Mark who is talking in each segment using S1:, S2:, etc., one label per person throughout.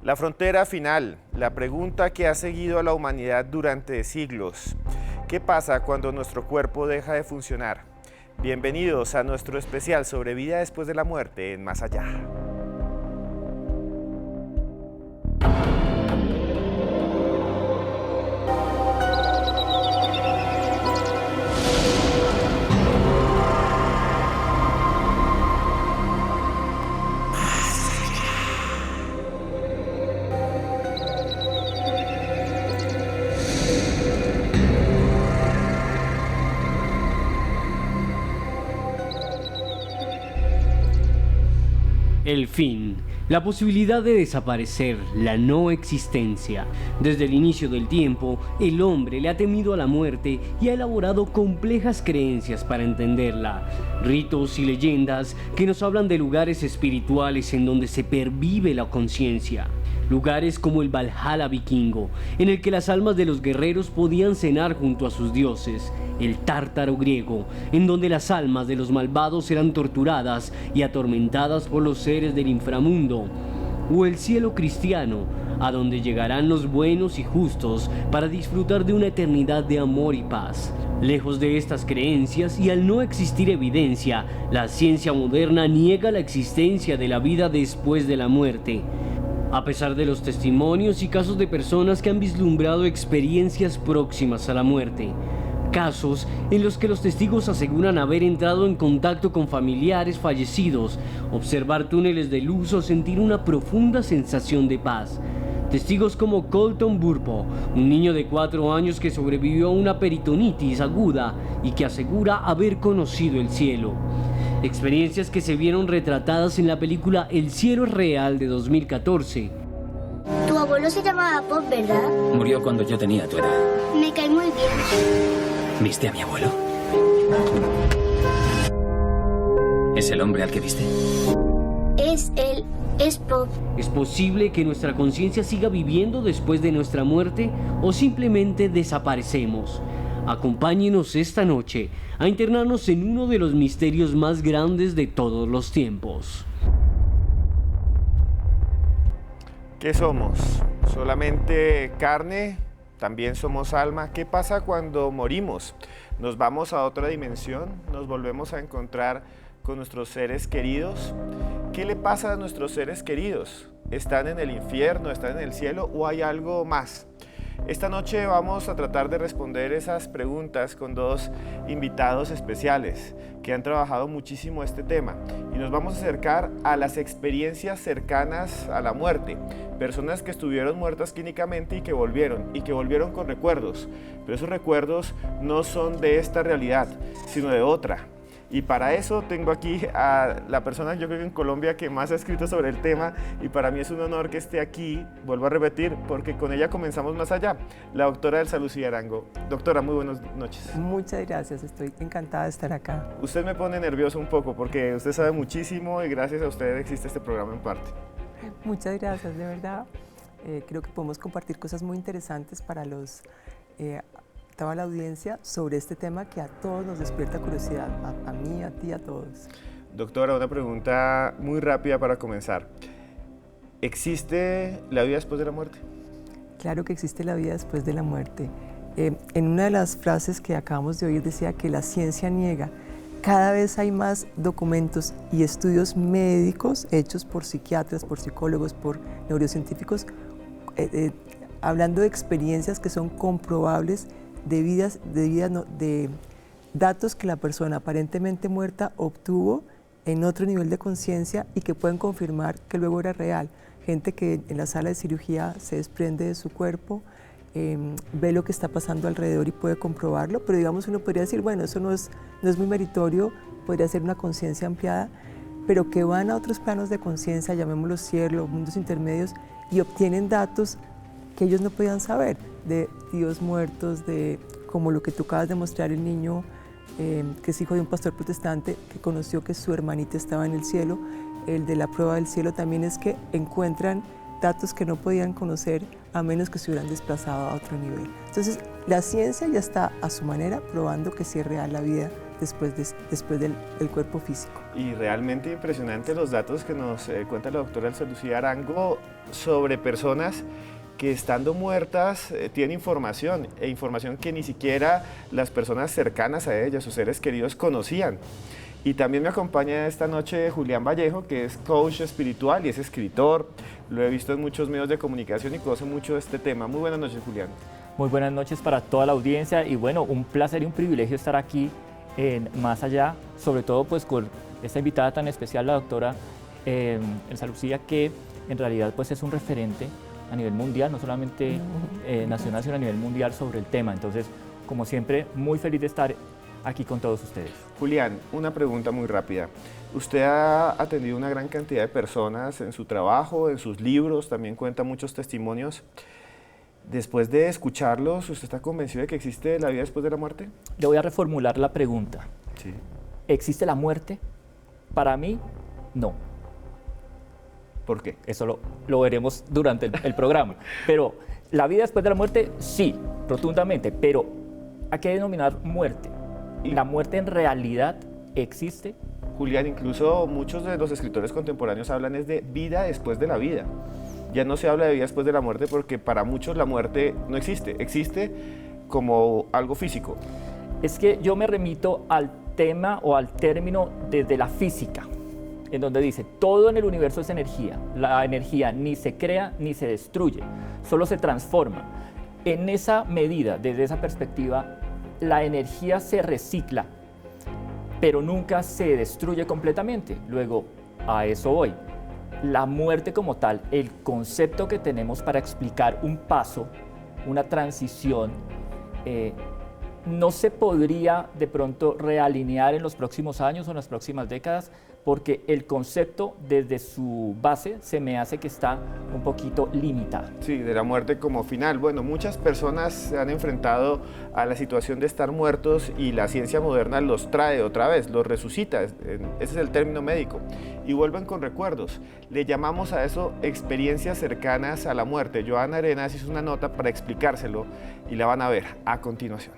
S1: La frontera final, la pregunta que ha seguido a la humanidad durante siglos. ¿Qué pasa cuando nuestro cuerpo deja de funcionar? Bienvenidos a nuestro especial sobre vida después de la muerte en Más Allá.
S2: El fin, la posibilidad de desaparecer, la no existencia. Desde el inicio del tiempo, el hombre le ha temido a la muerte y ha elaborado complejas creencias para entenderla. Ritos y leyendas que nos hablan de lugares espirituales en donde se pervive la conciencia. Lugares como el Valhalla vikingo, en el que las almas de los guerreros podían cenar junto a sus dioses. El Tártaro griego, en donde las almas de los malvados eran torturadas y atormentadas por los seres del inframundo. O el cielo cristiano, a donde llegarán los buenos y justos para disfrutar de una eternidad de amor y paz. Lejos de estas creencias y al no existir evidencia, la ciencia moderna niega la existencia de la vida después de la muerte. A pesar de los testimonios y casos de personas que han vislumbrado experiencias próximas a la muerte. Casos en los que los testigos aseguran haber entrado en contacto con familiares fallecidos, observar túneles de luz o sentir una profunda sensación de paz. Testigos como Colton Burpo, un niño de 4 años que sobrevivió a una peritonitis aguda y que asegura haber conocido el cielo. Experiencias que se vieron retratadas en la película El cielo es real de 2014.
S3: Tu abuelo se llamaba Pop, ¿verdad?
S4: Murió cuando yo tenía tu edad.
S3: Me cae muy bien.
S4: ¿Viste a mi abuelo? ¿Es el hombre al que viste?
S3: Es Pop.
S2: ¿Es posible que nuestra conciencia siga viviendo después de nuestra muerte o simplemente desaparecemos? Acompáñenos esta noche a internarnos en uno de los misterios más grandes de todos los tiempos.
S1: ¿Qué somos? ¿Solamente carne? ¿También somos alma? ¿Qué pasa cuando morimos? ¿Nos vamos a otra dimensión? ¿Nos volvemos a encontrar con nuestros seres queridos? ¿Qué le pasa a nuestros seres queridos? ¿Están en el infierno? ¿Están en el cielo? ¿O hay algo más? Esta noche vamos a tratar de responder esas preguntas con 2 invitados especiales que han trabajado muchísimo este tema y nos vamos a acercar a las experiencias cercanas a la muerte, personas que estuvieron muertas clínicamente y que volvieron con recuerdos, pero esos recuerdos no son de esta realidad, sino de otra. Y para eso tengo aquí a la persona, yo creo que en Colombia, que más ha escrito sobre el tema, y para mí es un honor que esté aquí, vuelvo a repetir, porque con ella comenzamos Más Allá, la doctora Elsa Lucía Arango. Doctora, muy buenas noches.
S5: Muchas gracias, estoy encantada de estar acá.
S1: Usted me pone nervioso un poco, porque usted sabe muchísimo y gracias a usted existe este programa en parte.
S5: Muchas gracias, de verdad. Creo que podemos compartir cosas muy interesantes para toda la audiencia sobre este tema que a todos nos despierta curiosidad, a mí, a ti, a todos.
S1: Doctora, una pregunta muy rápida para comenzar. ¿Existe la vida después de la muerte?
S5: Claro que existe la vida después de la muerte. En una de las frases que acabamos de oír decía que la ciencia niega. Cada vez hay más documentos y estudios médicos hechos por psiquiatras, por psicólogos, por neurocientíficos, hablando de experiencias que son comprobables de datos que la persona aparentemente muerta obtuvo en otro nivel de conciencia y que pueden confirmar que luego era real. Gente que en la sala de cirugía se desprende de su cuerpo, ve lo que está pasando alrededor y puede comprobarlo, pero digamos uno podría decir, bueno, eso no es muy meritorio, podría ser una conciencia ampliada, pero que van a otros planos de conciencia, llamémoslos cielo, mundos intermedios, y obtienen datos que ellos no podían saber, de tíos muertos, de como lo que tú acabas de mostrar, el niño que es hijo de un pastor protestante que conoció que su hermanita estaba en el cielo. El de la prueba del cielo también es que encuentran datos que no podían conocer a menos que se hubieran desplazado a otro nivel. Entonces, la ciencia ya está a su manera probando que sí es real la vida después del cuerpo físico.
S1: Y realmente impresionante los datos que nos cuenta la doctora Elsa Lucía Arango sobre personas que estando muertas tienen información, e información que ni siquiera las personas cercanas a ellas, sus seres queridos, conocían. Y también me acompaña esta noche Julián Vallejo, que es coach espiritual y es escritor. Lo he visto en muchos medios de comunicación y conoce mucho de este tema. Muy buenas noches, Julián.
S6: Muy buenas noches para toda la audiencia y bueno, un placer y un privilegio estar aquí en Más Allá, sobre todo pues con esta invitada tan especial, la doctora Elsa Lucía, que en realidad pues es un referente a nivel mundial, no solamente nacional, sino a nivel mundial sobre el tema. Entonces, como siempre, muy feliz de estar aquí con todos ustedes.
S1: Julián, una pregunta muy rápida. Usted ha atendido una gran cantidad de personas en su trabajo, en sus libros, también cuenta muchos testimonios. Después de escucharlos, ¿usted está convencido de que existe la vida después de la muerte?
S6: Le voy a reformular la pregunta.
S1: Sí.
S6: ¿Existe la muerte? Para mí, no.
S1: ¿Por qué?
S6: Eso lo veremos durante el programa. Pero la vida después de la muerte, sí, rotundamente. Pero ¿a qué denominar muerte? ¿La muerte en realidad existe?
S1: Julián, incluso muchos de los escritores contemporáneos hablan es de vida después de la vida. Ya no se habla de vida después de la muerte porque para muchos la muerte no existe. Existe como algo físico.
S6: Es que yo me remito al tema o al término desde la física, en donde dice, todo en el universo es energía. La energía ni se crea ni se destruye, solo se transforma. En esa medida, desde esa perspectiva, la energía se recicla, pero nunca se destruye completamente. Luego, a eso voy. La muerte como tal, el concepto que tenemos para explicar un paso, una transición, no se podría de pronto realinear en los próximos años o en las próximas décadas, porque el concepto desde su base se me hace que está un poquito limitado.
S1: Sí, de la muerte como final. Bueno, muchas personas se han enfrentado a la situación de estar muertos y la ciencia moderna los trae otra vez, los resucita, ese es el término médico, y vuelven con recuerdos. Le llamamos a eso experiencias cercanas a la muerte. Joana Arenas hizo una nota para explicárselo y la van a ver a continuación.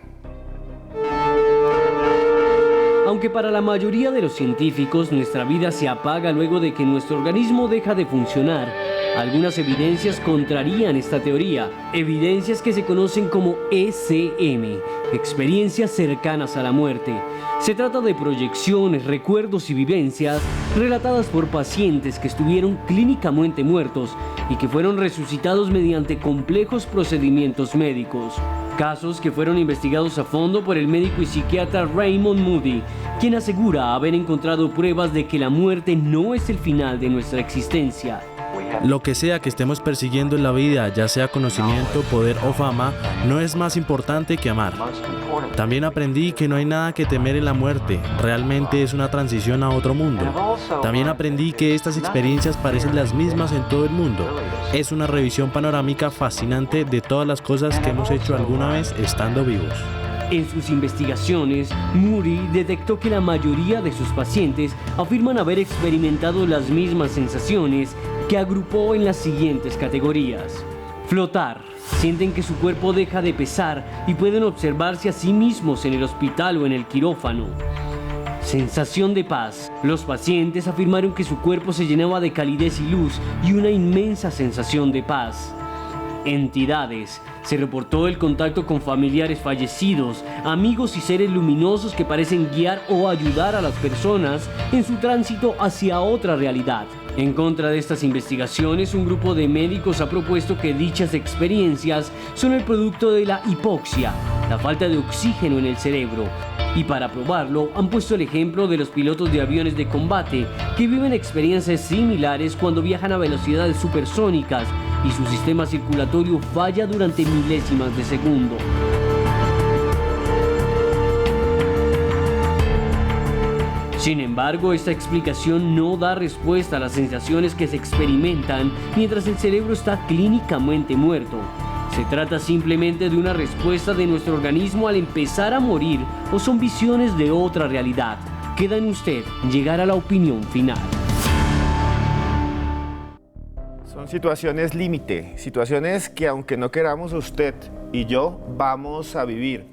S2: Aunque para la mayoría de los científicos nuestra vida se apaga luego de que nuestro organismo deja de funcionar, algunas evidencias contrarían esta teoría, evidencias que se conocen como ECM, experiencias cercanas a la muerte. Se trata de proyecciones, recuerdos y vivencias relatadas por pacientes que estuvieron clínicamente muertos y que fueron resucitados mediante complejos procedimientos médicos. Casos que fueron investigados a fondo por el médico y psiquiatra Raymond Moody, quien asegura haber encontrado pruebas de que la muerte no es el final de nuestra existencia.
S7: Lo que sea que estemos persiguiendo en la vida, ya sea conocimiento, poder o fama, no es más importante que amar. También aprendí que no hay nada que temer en la muerte, realmente es una transición a otro mundo. También aprendí que estas experiencias parecen las mismas en todo el mundo. Es una revisión panorámica fascinante de todas las cosas que hemos hecho alguna vez estando vivos.
S2: En sus investigaciones, Moody detectó que la mayoría de sus pacientes afirman haber experimentado las mismas sensaciones que agrupó en las siguientes categorías. Flotar. Sienten que su cuerpo deja de pesar y pueden observarse a sí mismos en el hospital o en el quirófano. Sensación de paz. Los pacientes afirmaron que su cuerpo se llenaba de calidez y luz y una inmensa sensación de paz. Entidades. Se reportó el contacto con familiares fallecidos, amigos y seres luminosos que parecen guiar o ayudar a las personas en su tránsito hacia otra realidad. En contra de estas investigaciones, un grupo de médicos ha propuesto que dichas experiencias son el producto de la hipoxia, la falta de oxígeno en el cerebro. Y para probarlo, han puesto el ejemplo de los pilotos de aviones de combate que viven experiencias similares cuando viajan a velocidades supersónicas y su sistema circulatorio falla durante milésimas de segundo. Sin embargo, esta explicación no da respuesta a las sensaciones que se experimentan mientras el cerebro está clínicamente muerto. ¿Se trata simplemente de una respuesta de nuestro organismo al empezar a morir o son visiones de otra realidad? Queda en usted llegar a la opinión final.
S1: Son situaciones límite, situaciones que aunque no queramos usted y yo vamos a vivir.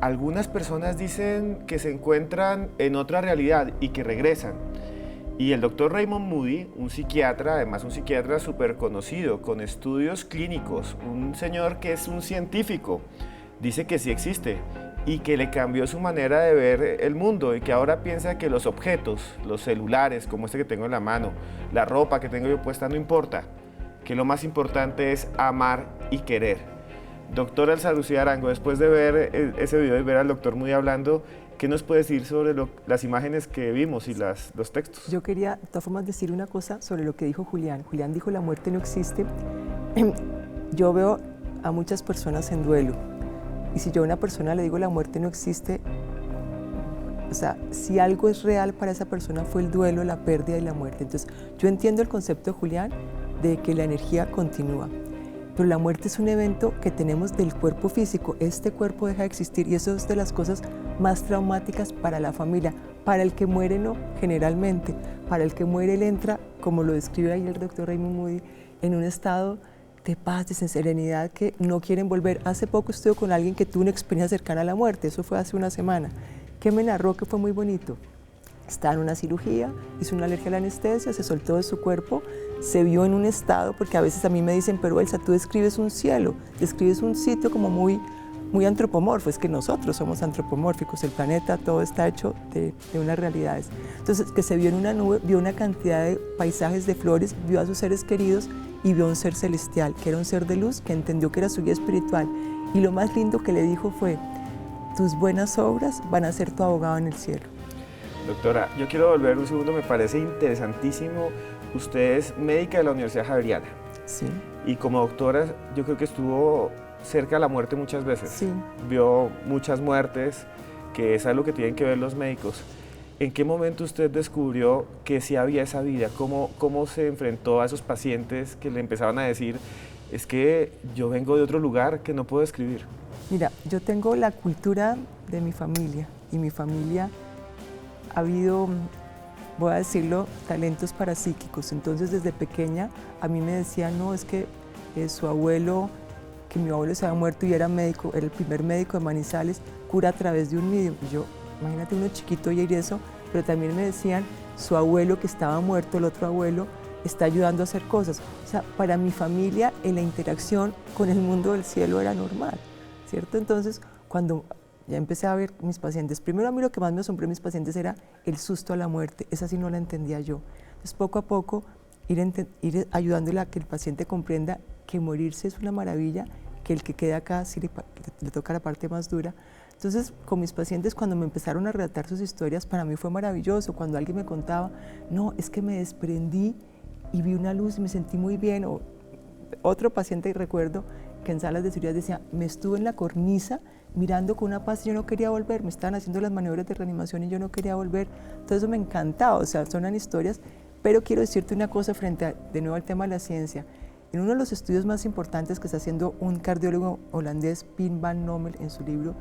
S1: algunas personas dicen que se encuentran en otra realidad y que regresan. Y el doctor Raymond Moody, un psiquiatra, además un psiquiatra súper conocido, con estudios clínicos, un señor que es un científico, dice que sí existe y que le cambió su manera de ver el mundo y que ahora piensa que los objetos, los celulares como este que tengo en la mano, la ropa que tengo yo puesta, no importa, que lo más importante es amar y querer. Doctora Elsa Lucía Arango, después de ver ese video y ver al doctor Moody hablando, ¿qué nos puede decir sobre las imágenes que vimos y los textos?
S5: Yo quería, de todas formas, decir una cosa sobre lo que dijo Julián. Julián dijo, la muerte no existe. Yo veo a muchas personas en duelo. Y si yo a una persona le digo, la muerte no existe, o sea, si algo es real para esa persona fue el duelo, la pérdida y la muerte. Entonces, yo entiendo el concepto de Julián de que la energía continúa. Pero la muerte es un evento que tenemos del cuerpo físico. Este cuerpo deja de existir y eso es de las cosas más traumáticas para la familia. Para el que muere no, generalmente. Para el que muere él entra, como lo describe ahí el doctor Raymond Moody, en un estado de paz, de serenidad que no quieren volver. Hace poco estuve con alguien que tuvo una experiencia cercana a la muerte, eso fue hace una semana, que me narró que fue muy bonito. Estaba en una cirugía, hizo una alergia a la anestesia, se soltó de su cuerpo, se vio en un estado, porque a veces a mí me dicen, pero Elsa, tú describes un cielo, describes un sitio como muy antropomorfo, es que nosotros somos antropomórficos, el planeta todo está hecho de unas realidades. Entonces, que se vio en una nube, vio una cantidad de paisajes de flores, vio a sus seres queridos y vio un ser celestial, que era un ser de luz, que entendió que era su guía espiritual. Y lo más lindo que le dijo fue, tus buenas obras van a ser tu abogado en el cielo.
S1: Doctora, yo quiero volver un segundo, me parece interesantísimo. Usted es médica de la Universidad Javeriana.
S5: Sí.
S1: Y como doctora, yo creo que estuvo cerca de la muerte muchas veces.
S5: Sí.
S1: Vio muchas muertes, que es algo que tienen que ver los médicos. ¿En qué momento usted descubrió que sí había esa vida? ¿Cómo se enfrentó a esos pacientes que le empezaban a decir, es que yo vengo de otro lugar que no puedo describir?
S5: Mira, yo tengo la cultura de mi familia y mi familia ha habido, voy a decirlo, talentos parapsíquicos. Entonces, desde pequeña a mí me decían, no, es que su abuelo, que mi abuelo se había muerto y era médico, era el primer médico de Manizales, cura a través de un medium. Yo, imagínate uno chiquito y eso, pero también me decían, su abuelo que estaba muerto, el otro abuelo, está ayudando a hacer cosas. O sea, para mi familia, en la interacción con el mundo del cielo era normal, ¿cierto? Entonces, cuando ya empecé a ver mis pacientes, primero a mí lo que más me asombró de mis pacientes era el susto a la muerte, esa sí no la entendía yo. Entonces, poco a poco, ir ayudándole a que el paciente comprenda que morirse es una maravilla, que el que queda acá sí le toca la parte más dura. Entonces, con mis pacientes, cuando me empezaron a relatar sus historias, para mí fue maravilloso. Cuando alguien me contaba, no, es que me desprendí y vi una luz y me sentí muy bien. O otro paciente, recuerdo, que en salas de cirugía decía, me estuve en la cornisa mirando con una paz y yo no quería volver, me estaban haciendo las maniobras de reanimación y yo no quería volver. Todo eso me encantaba, o sea, son historias, pero quiero decirte una cosa frente de nuevo al tema de la ciencia. En uno de los estudios más importantes que está haciendo un cardiólogo holandés, Pim van Nommel, en su libro,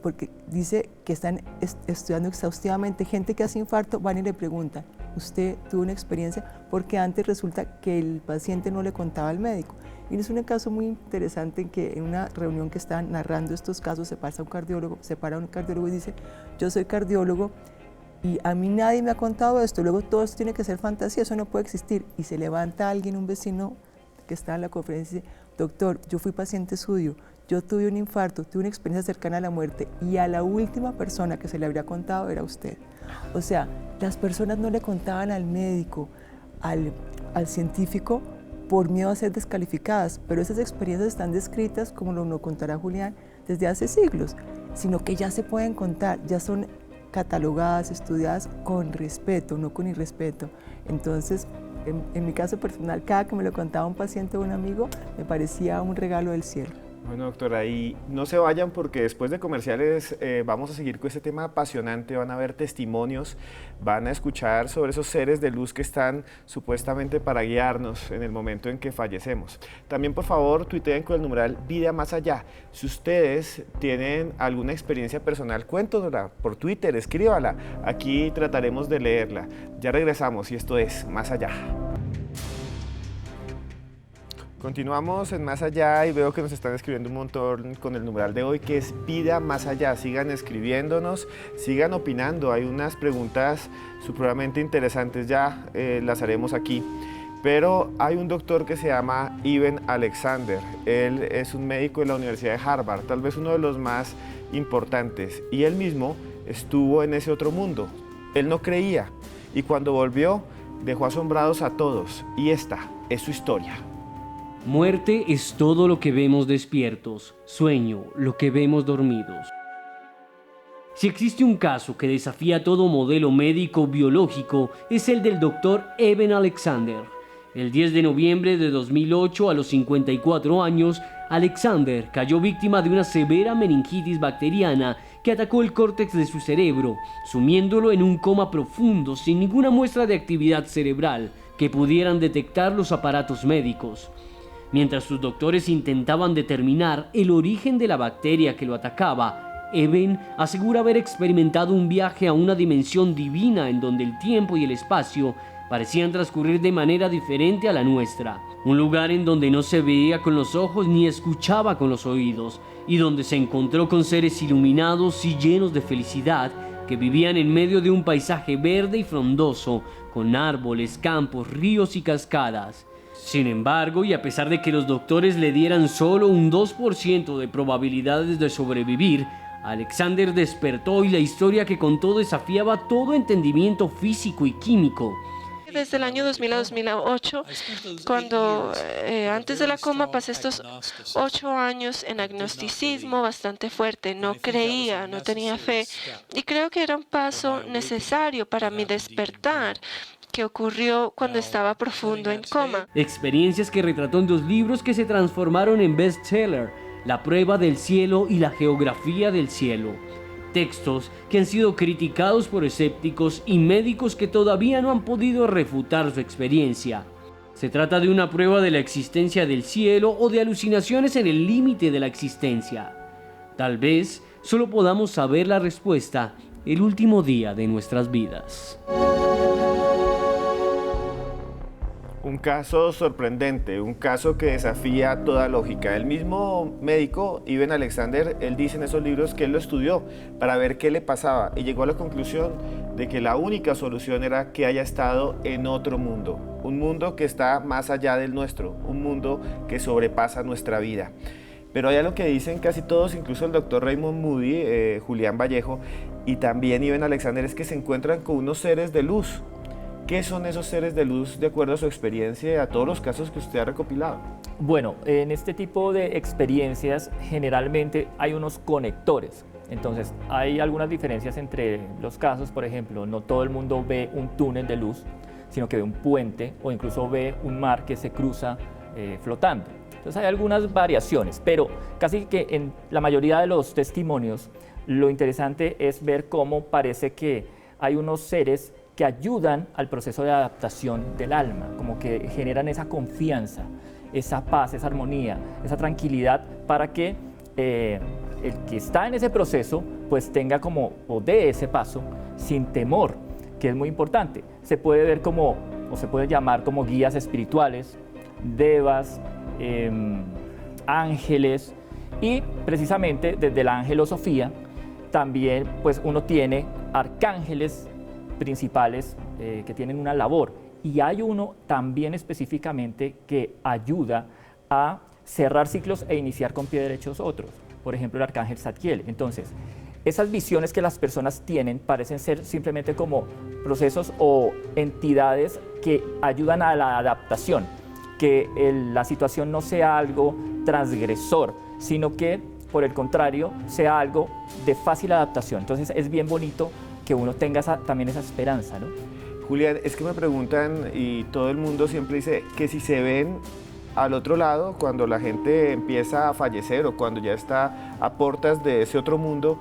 S5: porque dice que están estudiando exhaustivamente gente que hace infarto, van y le preguntan, ¿usted tuvo una experiencia? Porque antes resulta que el paciente no le contaba al médico. Y es un caso muy interesante en que en una reunión que están narrando estos casos se para un cardiólogo y dice, yo soy cardiólogo y a mí nadie me ha contado esto, luego todo esto tiene que ser fantasía, eso no puede existir. Y se levanta alguien, un vecino que está en la conferencia y dice, doctor, yo fui paciente suyo, yo tuve un infarto, tuve una experiencia cercana a la muerte y a la última persona que se le habría contado era usted. O sea, las personas no le contaban al médico, al científico, por miedo a ser descalificadas, pero esas experiencias están descritas, como lo contará Julián, desde hace siglos, sino que ya se pueden contar, ya son catalogadas, estudiadas con respeto, no con irrespeto. Entonces, en mi caso personal, cada que me lo contaba un paciente o un amigo, me parecía un regalo del cielo.
S1: Bueno, doctora, y no se vayan porque después de comerciales vamos a seguir con este tema apasionante, van a ver testimonios, van a escuchar sobre esos seres de luz que están supuestamente para guiarnos en el momento en que fallecemos. También, por favor, tuiteen con el numeral Vida Más Allá. Si ustedes tienen alguna experiencia personal, cuéntenosla por Twitter, escríbala, aquí trataremos de leerla. Ya regresamos y esto es Más Allá. Continuamos en Más Allá y veo que nos están escribiendo un montón con el numeral de hoy, que es Vida Más Allá. Sigan escribiéndonos, sigan opinando. Hay unas preguntas supremamente interesantes, ya las haremos aquí. Pero hay un doctor que se llama Eben Alexander. Él es un médico de la Universidad de Harvard, tal vez uno de los más importantes. Y él mismo estuvo en ese otro mundo. Él no creía y cuando volvió dejó asombrados a todos. Y esta es su historia.
S2: Muerte es todo lo que vemos despiertos, sueño, lo que vemos dormidos. Si existe un caso que desafía todo modelo médico biológico, es el del doctor Eben Alexander. El 10 de noviembre de 2008, a los 54 años, Alexander cayó víctima de una severa meningitis bacteriana que atacó el córtex de su cerebro, sumiéndolo en un coma profundo sin ninguna muestra de actividad cerebral que pudieran detectar los aparatos médicos. Mientras sus doctores intentaban determinar el origen de la bacteria que lo atacaba, Eben asegura haber experimentado un viaje a una dimensión divina en donde el tiempo y el espacio parecían transcurrir de manera diferente a la nuestra. Un lugar en donde no se veía con los ojos ni escuchaba con los oídos, y donde se encontró con seres iluminados y llenos de felicidad que vivían en medio de un paisaje verde y frondoso, con árboles, campos, ríos y cascadas. Sin embargo, y a pesar de que los doctores le dieran solo un 2% de probabilidades de sobrevivir, Alexander despertó y la historia que contó desafiaba todo entendimiento físico y químico.
S8: Desde el año 2000 a 2008, cuando antes de la coma pasé estos 8 años en agnosticismo bastante fuerte. No creía, no tenía fe, y creo que era un paso necesario para mi despertar, que ocurrió cuando estaba profundo en coma.
S2: Experiencias que retrató en 2 libros que se transformaron en bestseller: La prueba del cielo y La geografía del cielo. Textos que han sido criticados por escépticos y médicos que todavía no han podido refutar su experiencia. Se trata de una prueba de la existencia del cielo o de alucinaciones en el límite de la existencia. Tal vez solo podamos saber la respuesta el último día de nuestras vidas.
S1: Un caso sorprendente, un caso que desafía toda lógica. El mismo médico, Eben Alexander, él dice en esos libros que él lo estudió para ver qué le pasaba y llegó a la conclusión de que la única solución era que haya estado en otro mundo, un mundo que está más allá del nuestro, un mundo que sobrepasa nuestra vida. Pero hay algo que dicen casi todos, incluso el doctor Raymond Moody, Julián Vallejo y también Eben Alexander, es que se encuentran con unos seres de luz. ¿Qué son esos seres de luz de acuerdo a su experiencia y a todos los casos que usted ha recopilado?
S6: Bueno, en este tipo de experiencias generalmente hay unos conectores. Entonces, hay algunas diferencias entre los casos. Por ejemplo, no todo el mundo ve un túnel de luz, sino que ve un puente o incluso ve un mar que se cruza flotando. Entonces, hay algunas variaciones, pero casi que en la mayoría de los testimonios, lo interesante es ver cómo parece que hay unos seres que ayudan al proceso de adaptación del alma, como que generan esa confianza, esa paz, esa armonía, esa tranquilidad para que el que está en ese proceso pues tenga como, o dé ese paso sin temor, que es muy importante. Se puede ver como, o se puede llamar como guías espirituales, devas, ángeles, y precisamente desde la angelosofía también pues uno tiene arcángeles principales que tienen una labor, y hay uno también específicamente que ayuda a cerrar ciclos e iniciar con pie derecho otros, por ejemplo el arcángel Zadkiel. Entonces, esas visiones que las personas tienen parecen ser simplemente como procesos o entidades que ayudan a la adaptación, que la situación no sea algo transgresor, sino que por el contrario sea algo de fácil adaptación. Entonces es bien bonito que uno tenga también esa esperanza, ¿no?
S1: Julián, es que me preguntan, y todo el mundo siempre dice que si se ven al otro lado, cuando la gente empieza a fallecer o cuando ya está a puertas de ese otro mundo,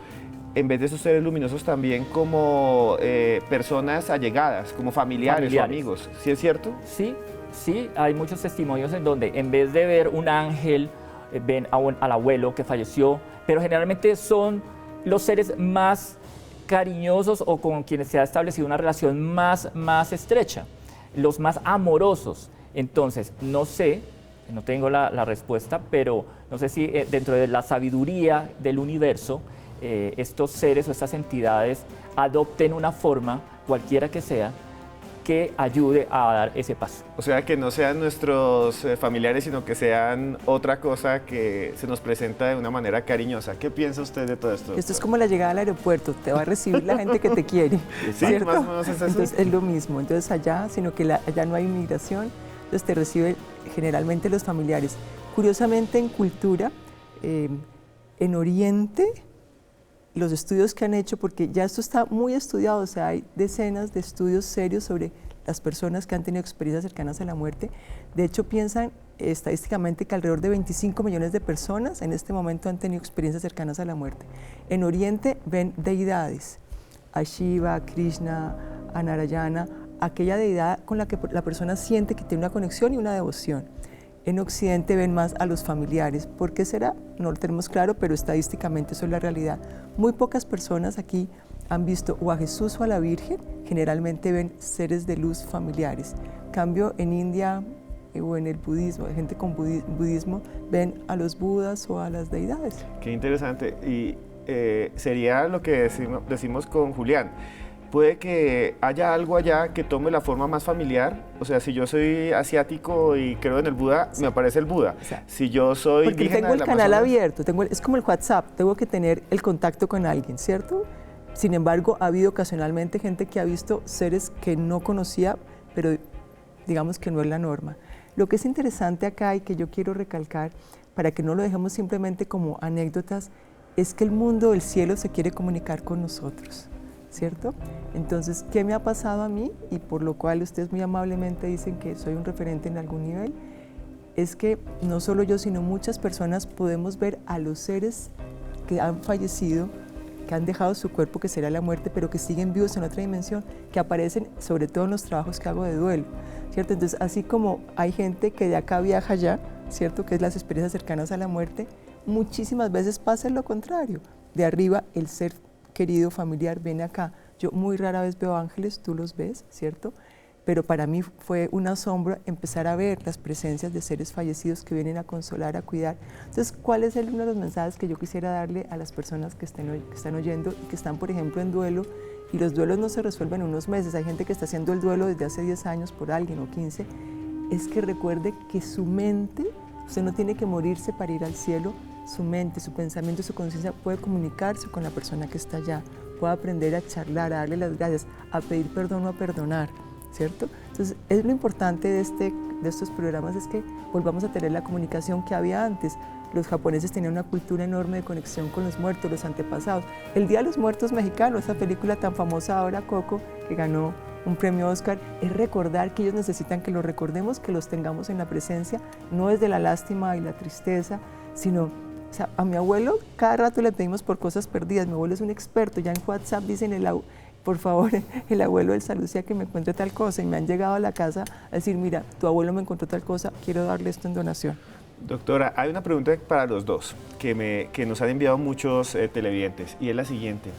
S1: en vez de esos seres luminosos también como personas allegadas, como familiares o amigos. ¿Sí es cierto?
S6: Sí, sí, hay muchos testimonios en donde en vez de ver un ángel, ven al abuelo que falleció, pero generalmente son los seres más cariñosos o con quienes se ha establecido una relación más estrecha, los más amorosos. Entonces, no sé No tengo la respuesta, pero no sé si dentro de la sabiduría del universo, estos seres o estas entidades adopten una forma, cualquiera que sea, que ayude a dar ese paso.
S1: O sea, que no sean nuestros familiares, sino que sean otra cosa que se nos presenta de una manera cariñosa. ¿Qué piensa usted de todo esto?
S5: Esto es como la llegada al aeropuerto, te va a recibir la gente que te quiere.
S1: Sí,
S5: ¿cierto?
S1: más o menos es eso.
S5: Entonces es lo mismo, entonces allá, sino que allá no hay inmigración, entonces te reciben generalmente los familiares. Curiosamente en cultura, en Oriente, los estudios que han hecho, porque ya esto está muy estudiado, o sea, hay decenas de estudios serios sobre las personas que han tenido experiencias cercanas a la muerte. De hecho, piensan estadísticamente que alrededor de 25 millones de personas en este momento han tenido experiencias cercanas a la muerte. En Oriente ven deidades, a Shiva, a Krishna, a Narayana, aquella deidad con la que la persona siente que tiene una conexión y una devoción. En Occidente ven más a los familiares. ¿Por qué será? No lo tenemos claro, pero estadísticamente eso es la realidad. Muy pocas personas aquí han visto o a Jesús o a la Virgen, generalmente ven seres de luz familiares. En cambio, en India o en el budismo, gente con budismo, ven a los budas o a las deidades.
S1: Qué interesante. Y sería lo que decimos con Julián. Puede que haya algo allá que tome la forma más familiar. O sea, si yo soy asiático y creo en el Buda, me aparece el Buda. Si yo soy
S5: porque
S1: indígena
S5: tengo el canal abierto, es como el WhatsApp, tengo que tener el contacto con alguien, ¿cierto? Sin embargo, ha habido ocasionalmente gente que ha visto seres que no conocía, pero digamos que no es la norma. Lo que es interesante acá y que yo quiero recalcar, para que no lo dejemos simplemente como anécdotas, es que el mundo del cielo se quiere comunicar con nosotros, ¿cierto? Entonces, ¿qué me ha pasado a mí? Y por lo cual ustedes muy amablemente dicen que soy un referente en algún nivel, es que no solo yo, sino muchas personas podemos ver a los seres que han fallecido, que han dejado su cuerpo, que será la muerte, pero que siguen vivos en otra dimensión, que aparecen sobre todo en los trabajos que hago de duelo, ¿cierto? Entonces, así como hay gente que de acá viaja allá, ¿cierto? Que es las experiencias cercanas a la muerte, muchísimas veces pasa lo contrario. De arriba, el ser querido familiar viene acá. Yo muy rara vez veo ángeles, tú los ves, ¿cierto? Pero para mí fue un asombro empezar a ver las presencias de seres fallecidos que vienen a consolar, a cuidar. Entonces, ¿cuál es uno de los mensajes que yo quisiera darle a las personas que están oyendo y que están, por ejemplo, en duelo? Y los duelos no se resuelven en unos meses. Hay gente que está haciendo el duelo desde hace 10 años por alguien o 15. Es que recuerde que su mente, usted no tiene que morirse para ir al cielo, su mente, su pensamiento, su conciencia puede comunicarse con la persona que está allá, puede aprender a charlar, a darle las gracias, a pedir perdón o a perdonar, ¿cierto? Entonces, es lo importante de estos programas es que volvamos a tener la comunicación que había antes. Los japoneses tenían una cultura enorme de conexión con los muertos, los antepasados. El Día de los Muertos mexicano, esa película tan famosa ahora, Coco, que ganó un premio Oscar, es recordar que ellos necesitan que los recordemos, que los tengamos en la presencia, no desde la lástima y la tristeza, sino, o sea, a mi abuelo cada rato le pedimos por cosas perdidas. Mi abuelo es un experto, ya en WhatsApp dicen, por favor, el abuelo del Salucía que me encuentre tal cosa, y me han llegado a la casa a decir, mira, tu abuelo me encontró tal cosa, quiero darle esto en donación.
S1: Doctora, hay una pregunta para los dos que nos han enviado muchos televidentes, y es la siguiente.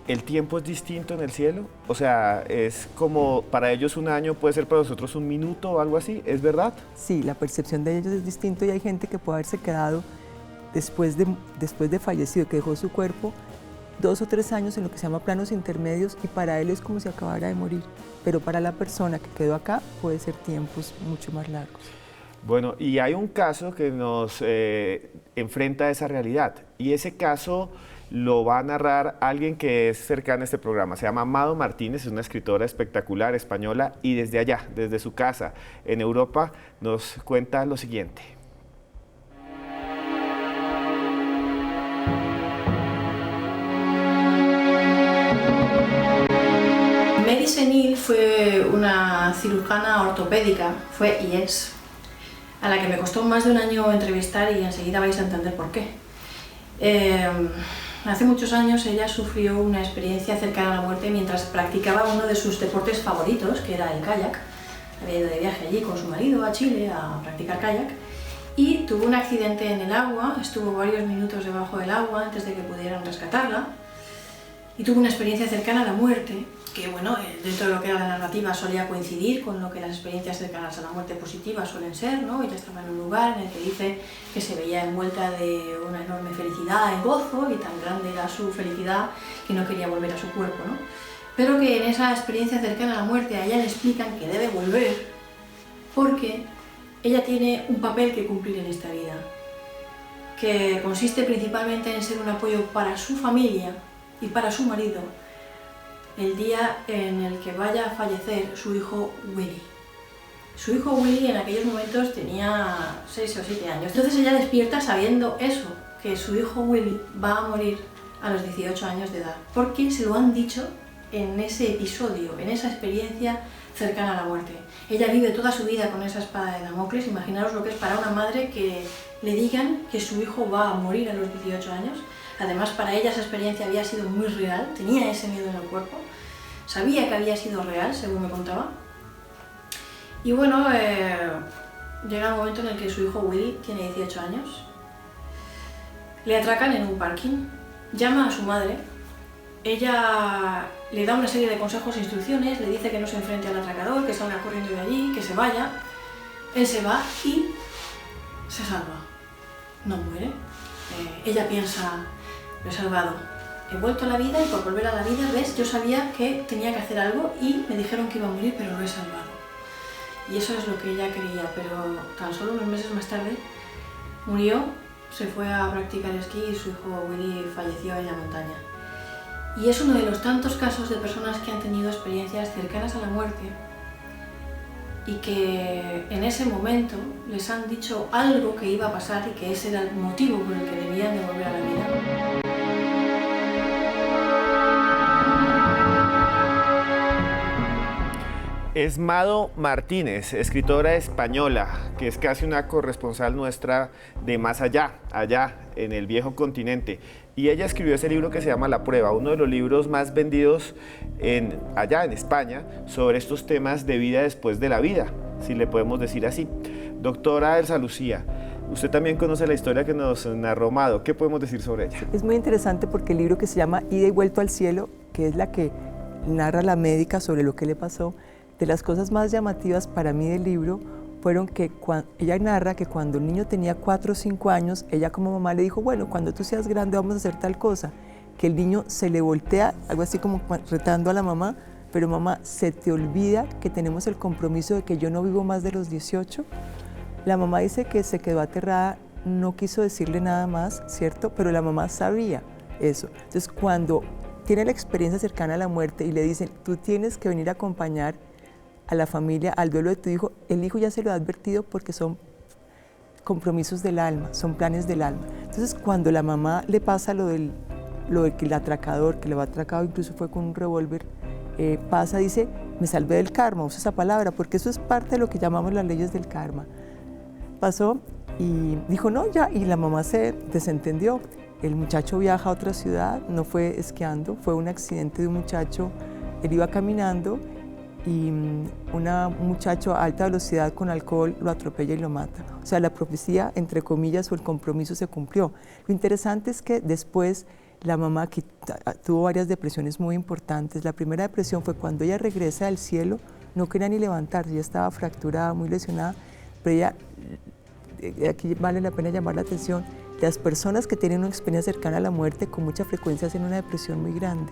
S1: ¿El tiempo es distinto en el cielo? O sea, es como para ellos un año, puede ser para nosotros un minuto o algo así, ¿es verdad?
S5: Sí, la percepción de ellos es distinta, y hay gente que puede haberse quedado después de fallecido, que dejó su cuerpo 2 o 3 años en lo que se llama planos intermedios, y para él es como si acabara de morir, pero para la persona que quedó acá puede ser tiempos mucho más largos.
S1: Bueno, y hay un caso que nos enfrenta a esa realidad, y ese caso lo va a narrar alguien que es cercano a este programa. Se llama Amado Martínez, es una escritora espectacular española, y desde allá, desde su casa en Europa, nos cuenta lo siguiente.
S9: Mary Senil fue una cirujana ortopédica, fue y es, a la que me costó más de un año entrevistar, y enseguida vais a entender por qué. Hace muchos años ella sufrió una experiencia cercana a la muerte mientras practicaba uno de sus deportes favoritos, que era el kayak. Había ido de viaje allí con su marido a Chile a practicar kayak, y tuvo un accidente en el agua, estuvo varios minutos debajo del agua antes de que pudieran rescatarla. y tuvo una experiencia cercana a la muerte, que bueno, dentro de lo que era la narrativa solía coincidir con lo que las experiencias cercanas a la muerte positivas suelen ser, ¿no? Ella estaba en un lugar en el que dice que se veía envuelta de una enorme felicidad y gozo, y tan grande era su felicidad que no quería volver a su cuerpo, ¿no? Pero que en esa experiencia cercana a la muerte a ella le explican que debe volver porque ella tiene un papel que cumplir en esta vida, que consiste principalmente en ser un apoyo para su familia y para su marido el día en el que vaya a fallecer su hijo Willy. Su hijo Willy en aquellos momentos tenía 6 o 7 años. Entonces ella despierta sabiendo eso, que su hijo Willy va a morir a los 18 años de edad, porque se lo han dicho en ese episodio, en esa experiencia cercana a la muerte. Ella vive toda su vida con esa espada de Damocles. Imaginaros lo que es para una madre que le digan que su hijo va a morir a los 18 años. Además, para ella esa experiencia había sido muy real, tenía ese miedo en el cuerpo, sabía que había sido real, según me contaba. Y bueno, llega el momento en el que su hijo Willy tiene 18 años, le atracan en un parking, llama a su madre, ella le da una serie de consejos e instrucciones, le dice que no se enfrente al atracador, que salga corriendo de allí, que se vaya. Él se va y se salva, no muere. Ella piensa, lo he salvado, he vuelto a la vida y por volver a la vida, ¿ves? Yo sabía que tenía que hacer algo y me dijeron que iba a morir, pero lo he salvado. Y eso es lo que ella creía, pero tan solo unos meses más tarde murió, se fue a practicar esquí y su hijo Willy falleció en la montaña. Y es uno de los tantos casos de personas que han tenido experiencias cercanas a la muerte y que en ese momento les han dicho algo que iba a pasar y que ese era el motivo por el que debían de volver a la vida.
S1: Esmado Martínez, escritora española, que es casi una corresponsal nuestra de más allá, allá en el viejo continente. Y ella escribió ese libro que se llama La Prueba, uno de los libros más vendidos allá en España sobre estos temas de vida después de la vida, si le podemos decir así. Doctora Elsa Lucía, usted también conoce la historia que nos narró Amado. ¿Qué podemos decir sobre ella?
S5: Es muy interesante porque el libro que se llama Ida y Vuelto al Cielo, que es la que narra la médica sobre lo que le pasó, de las cosas más llamativas para mí del libro fueron que ella narra que cuando el niño tenía 4 o 5 años, ella como mamá le dijo, bueno, cuando tú seas grande vamos a hacer tal cosa, que el niño se le voltea, algo así como retando a la mamá, pero mamá, ¿se te olvida que tenemos el compromiso de que yo no vivo más de los 18? La mamá dice que se quedó aterrada, no quiso decirle nada más, ¿cierto? Pero la mamá sabía eso. Entonces, cuando tiene la experiencia cercana a la muerte y le dicen, tú tienes que venir a acompañar a la familia, al duelo de tu hijo, el hijo ya se lo ha advertido porque son compromisos del alma, son planes del alma. Entonces, cuando la mamá le pasa lo del que el atracador, que le va atracado, incluso fue con un revólver, pasa, dice, me salvé del karma, usa esa palabra, porque eso es parte de lo que llamamos las leyes del karma. Pasó y dijo, no, ya, y la mamá se desentendió. El muchacho viaja a otra ciudad, no fue esquiando, fue un accidente de un muchacho, él iba caminando, y un muchacho a alta velocidad con alcohol lo atropella y lo mata. O sea, la profecía, entre comillas, o el compromiso se cumplió. Lo interesante es que después la mamá, que tuvo varias depresiones muy importantes, la primera depresión fue cuando ella regresa del cielo, no quería ni levantarse, ya estaba fracturada, muy lesionada, pero ella, aquí vale la pena llamar la atención, las personas que tienen una experiencia cercana a la muerte con mucha frecuencia hacen una depresión muy grande.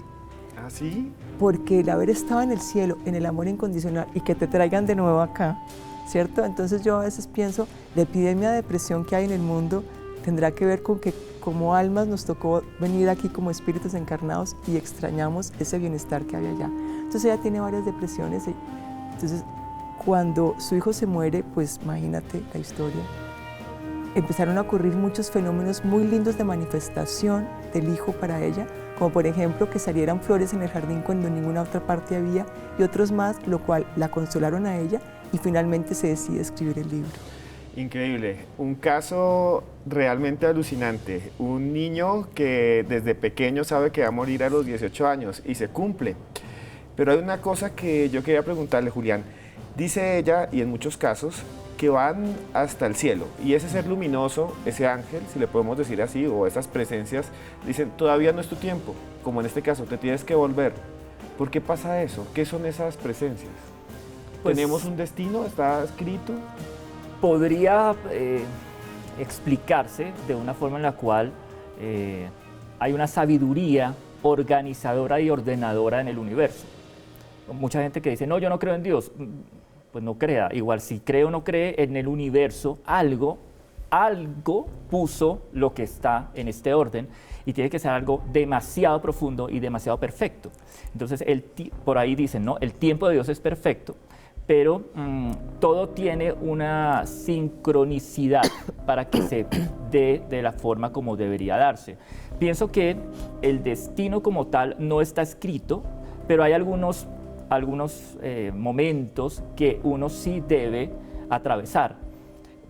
S1: ¿Ah, sí?
S5: Porque el haber estado en el cielo, en el amor incondicional y que te traigan de nuevo acá, ¿cierto? Entonces yo a veces pienso, la epidemia de depresión que hay en el mundo tendrá que ver con que como almas nos tocó venir aquí como espíritus encarnados y extrañamos ese bienestar que había allá. Entonces ella tiene varias depresiones. Entonces cuando su hijo se muere, pues imagínate la historia. Empezaron a ocurrir muchos fenómenos muy lindos de manifestación del hijo para ella, como por ejemplo que salieran flores en el jardín cuando en ninguna otra parte había, y otros más, lo cual la consolaron a ella y finalmente se decide escribir el libro.
S1: Increíble, un caso realmente alucinante, un niño que desde pequeño sabe que va a morir a los 18 años y se cumple. Pero hay una cosa que yo quería preguntarle, Julián, Dice ella, y en muchos casos, que van hasta el cielo. Y ese ser luminoso, ese ángel, si le podemos decir así, o esas presencias, dicen, todavía no es tu tiempo, como en este caso, te tienes que volver. ¿Por qué pasa eso? ¿Qué son esas presencias?
S6: Pues,
S1: ¿tenemos un destino? ¿Está escrito?
S6: Podría explicarse de una forma en la cual hay una sabiduría organizadora y ordenadora en el universo. Mucha gente que dice, no, yo no creo en Dios. Pues no crea. Igual si cree o no cree, en el universo algo puso lo que está en este orden y tiene que ser algo demasiado profundo y demasiado perfecto. Entonces, por ahí dicen, ¿no? El tiempo de Dios es perfecto, pero todo tiene una sincronicidad para que se dé de la forma como debería darse. Pienso que el destino como tal no está escrito, pero hay algunos momentos que uno sí debe atravesar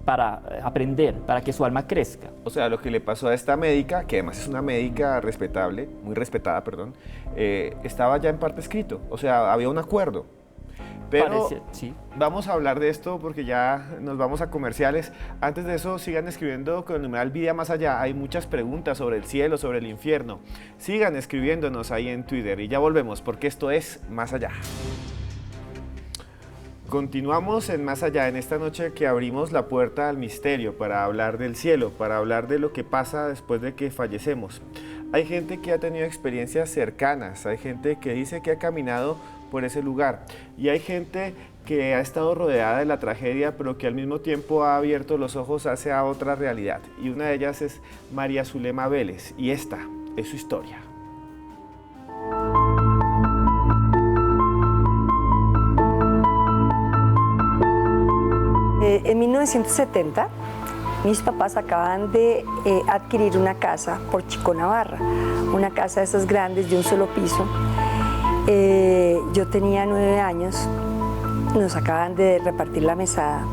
S6: para aprender, para que su alma crezca.
S1: O sea, lo que le pasó a esta médica, que además es una médica respetable, muy respetada, perdón, estaba ya en parte escrito, o sea, había un acuerdo. Pero
S6: sí.
S1: Vamos a hablar de esto porque ya nos vamos a comerciales. Antes de eso, sigan escribiendo con el numeral Vida Más Allá. Hay muchas preguntas sobre el cielo, sobre el infierno. Sigan escribiéndonos ahí en Twitter y ya volvemos porque esto es Más Allá. Continuamos en Más Allá, en esta noche que abrimos la puerta al misterio para hablar del cielo, para hablar de lo que pasa después de que fallecemos. Hay gente que ha tenido experiencias cercanas, hay gente que dice que ha caminado por ese lugar y hay gente que ha estado rodeada de la tragedia pero que al mismo tiempo ha abierto los ojos hacia otra realidad y una de ellas es María Zulema Vélez y esta es su historia.
S10: En 1970 mis papás acaban de adquirir una casa por Chico Navarra, una casa de esas grandes de un solo piso. Yo tenía 9 años, nos acaban de repartir la mesada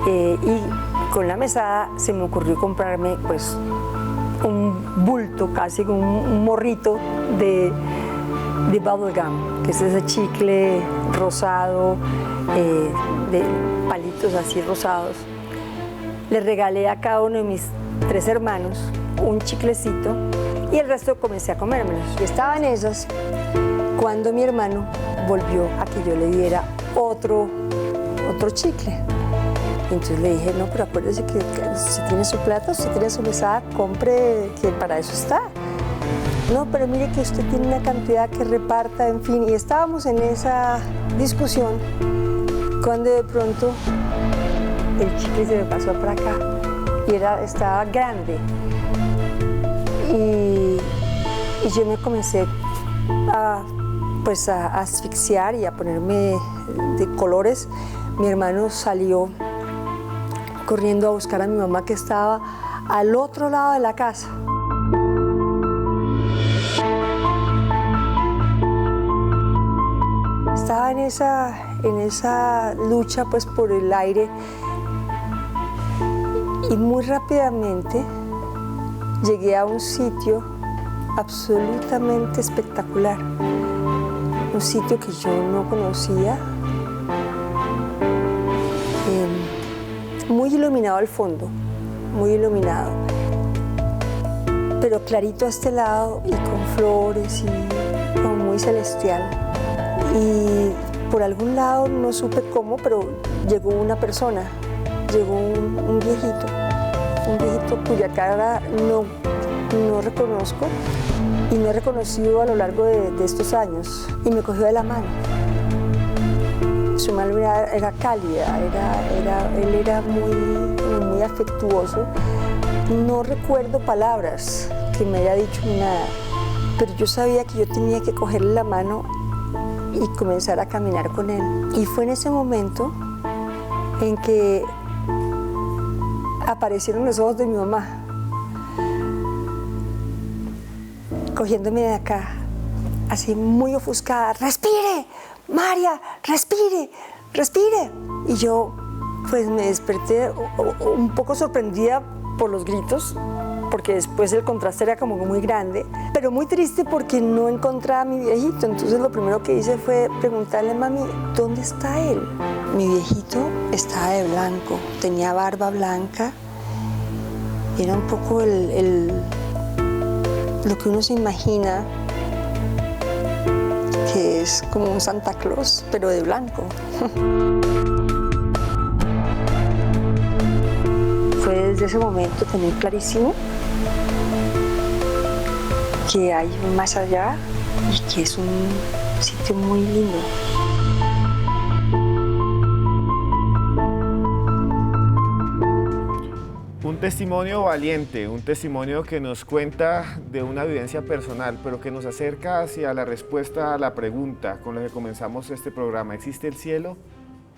S10: y con la mesada se me ocurrió comprarme pues un bulto, casi un morrito de bubblegum, que es ese chicle rosado, de palitos así rosados. Le regalé a cada uno de mis 3 hermanos un chiclecito y el resto comencé a comérmelos. Y estaba en esas cuando mi hermano volvió a que yo le diera otro chicle. Entonces le dije, no, pero acuérdese que si tiene su plata, si tiene su mesada, compre, que para eso está. No, pero mire que usted tiene una cantidad que reparta, en fin. Y estábamos en esa discusión cuando de pronto el chicle se me pasó para acá y estaba grande. Y yo me comencé a asfixiar y a ponerme de colores. Mi hermano salió corriendo a buscar a mi mamá que estaba al otro lado de la casa. Estaba en esa lucha pues por el aire y muy rápidamente llegué a un sitio absolutamente espectacular, un sitio que yo no conocía, muy iluminado al fondo, muy iluminado, pero clarito a este lado y con flores y como muy celestial. Y por algún lado, no supe cómo, pero llegó una persona, llegó un viejito cuya cara no reconozco y no he reconocido a lo largo de estos años, y me cogió de la mano. Su mano era cálida, él era muy afectuoso. No recuerdo palabras que me haya dicho ni nada, pero yo sabía que yo tenía que cogerle la mano y comenzar a caminar con él. Y fue en ese momento en que aparecieron los ojos de mi mamá, cogiéndome de acá, así muy ofuscada. ¡Respire, María! ¡Respire! ¡Respire! Y yo pues me desperté un poco sorprendida por los gritos porque después el contraste era como muy grande, pero muy triste porque no encontraba a mi viejito. Entonces lo primero que hice fue preguntarle a mami, ¿dónde está él? Mi viejito estaba de blanco, tenía barba blanca, era un poco lo que uno se imagina que es como un Santa Claus, pero de blanco. Fue desde ese momento tener clarísimo que hay un más allá y que es un sitio muy lindo.
S1: Un testimonio valiente, un testimonio que nos cuenta de una vivencia personal, pero que nos acerca hacia la respuesta a la pregunta con la que comenzamos este programa. ¿Existe el cielo?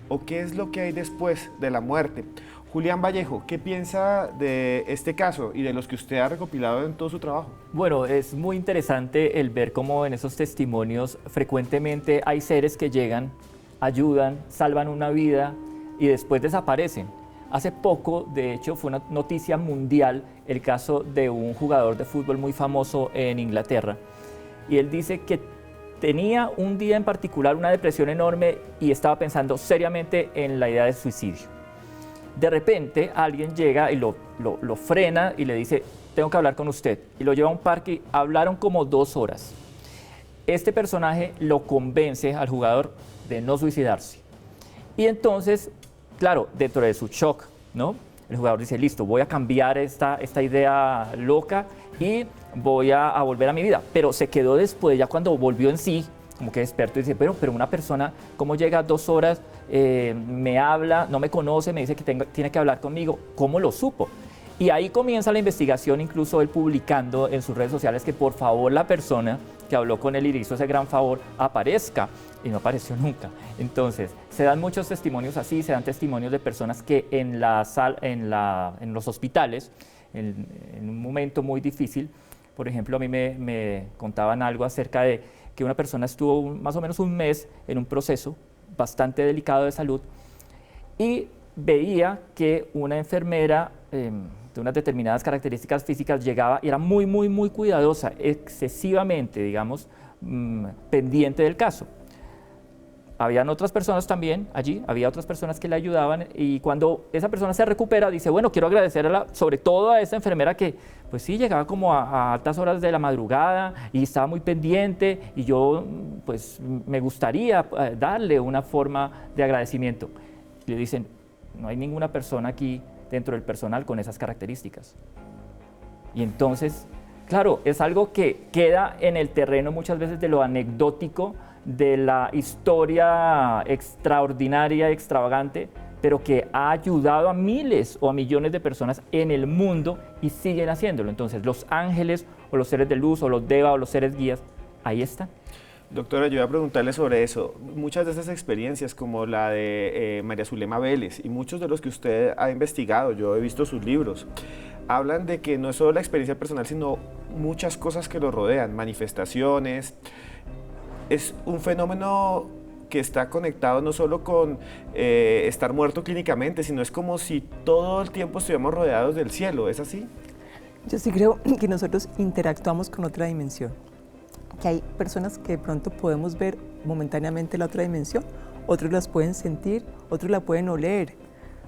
S1: ¿O qué es lo que hay después de la muerte? Julián Vallejo, ¿qué piensa de este caso y de los que usted ha recopilado en todo su trabajo?
S6: Bueno, es muy interesante el ver cómo en esos testimonios frecuentemente hay seres que llegan, ayudan, salvan una vida y después desaparecen. Hace poco, de hecho, fue una noticia mundial el caso de un jugador de fútbol muy famoso en Inglaterra. Y él dice que tenía un día en particular una depresión enorme y estaba pensando seriamente en la idea de suicidio. De repente alguien llega y lo frena y le dice, tengo que hablar con usted. Y lo lleva a un parque y hablaron como 2 horas. Este personaje lo convence al jugador de no suicidarse. Y entonces, claro, dentro de su shock, ¿no? El jugador dice, listo, voy a cambiar esta idea loca y voy a volver a mi vida. Pero se quedó después, ya cuando volvió en sí, como que despertó y dice, pero una persona, ¿cómo llega 2 horas, me habla, no me conoce, me dice que tiene que hablar conmigo? ¿Cómo lo supo? Y ahí comienza la investigación, incluso él publicando en sus redes sociales que por favor la persona que habló con él y le hizo ese gran favor aparezca, y no apareció nunca. Entonces, se dan muchos testimonios así, se dan testimonios de personas que en los hospitales, en un momento muy difícil, por ejemplo, a mí me contaban algo acerca de que una persona estuvo más o menos un mes en un proceso bastante delicado de salud y veía que una enfermera de unas determinadas características físicas llegaba y era muy, muy, muy cuidadosa, excesivamente, digamos, pendiente del caso. Habían otras personas también allí, había otras personas que le ayudaban y cuando esa persona se recupera dice, bueno, quiero agradecer sobre todo a esa enfermera que pues sí, llegaba como a altas horas de la madrugada y estaba muy pendiente y yo pues me gustaría darle una forma de agradecimiento. Y le dicen, no hay ninguna persona aquí dentro del personal con esas características. Y entonces, claro, es algo que queda en el terreno muchas veces de lo anecdótico, de la historia extraordinaria, extravagante, pero que ha ayudado a miles o a millones de personas en el mundo y siguen haciéndolo. Entonces, los ángeles o los seres de luz o los deva o los seres guías, ahí están.
S1: Doctora, yo voy a preguntarle sobre eso. Muchas de esas experiencias, como la de María Zulema Vélez y muchos de los que usted ha investigado, yo he visto sus libros, hablan de que no es solo la experiencia personal, sino muchas cosas que lo rodean, manifestaciones. Es un fenómeno que está conectado no solo con estar muerto clínicamente, sino es como si todo el tiempo estuviéramos rodeados del cielo, ¿es así?
S5: Yo sí creo que nosotros interactuamos con otra dimensión, que hay personas que de pronto podemos ver momentáneamente la otra dimensión, otros las pueden sentir, otros la pueden oler.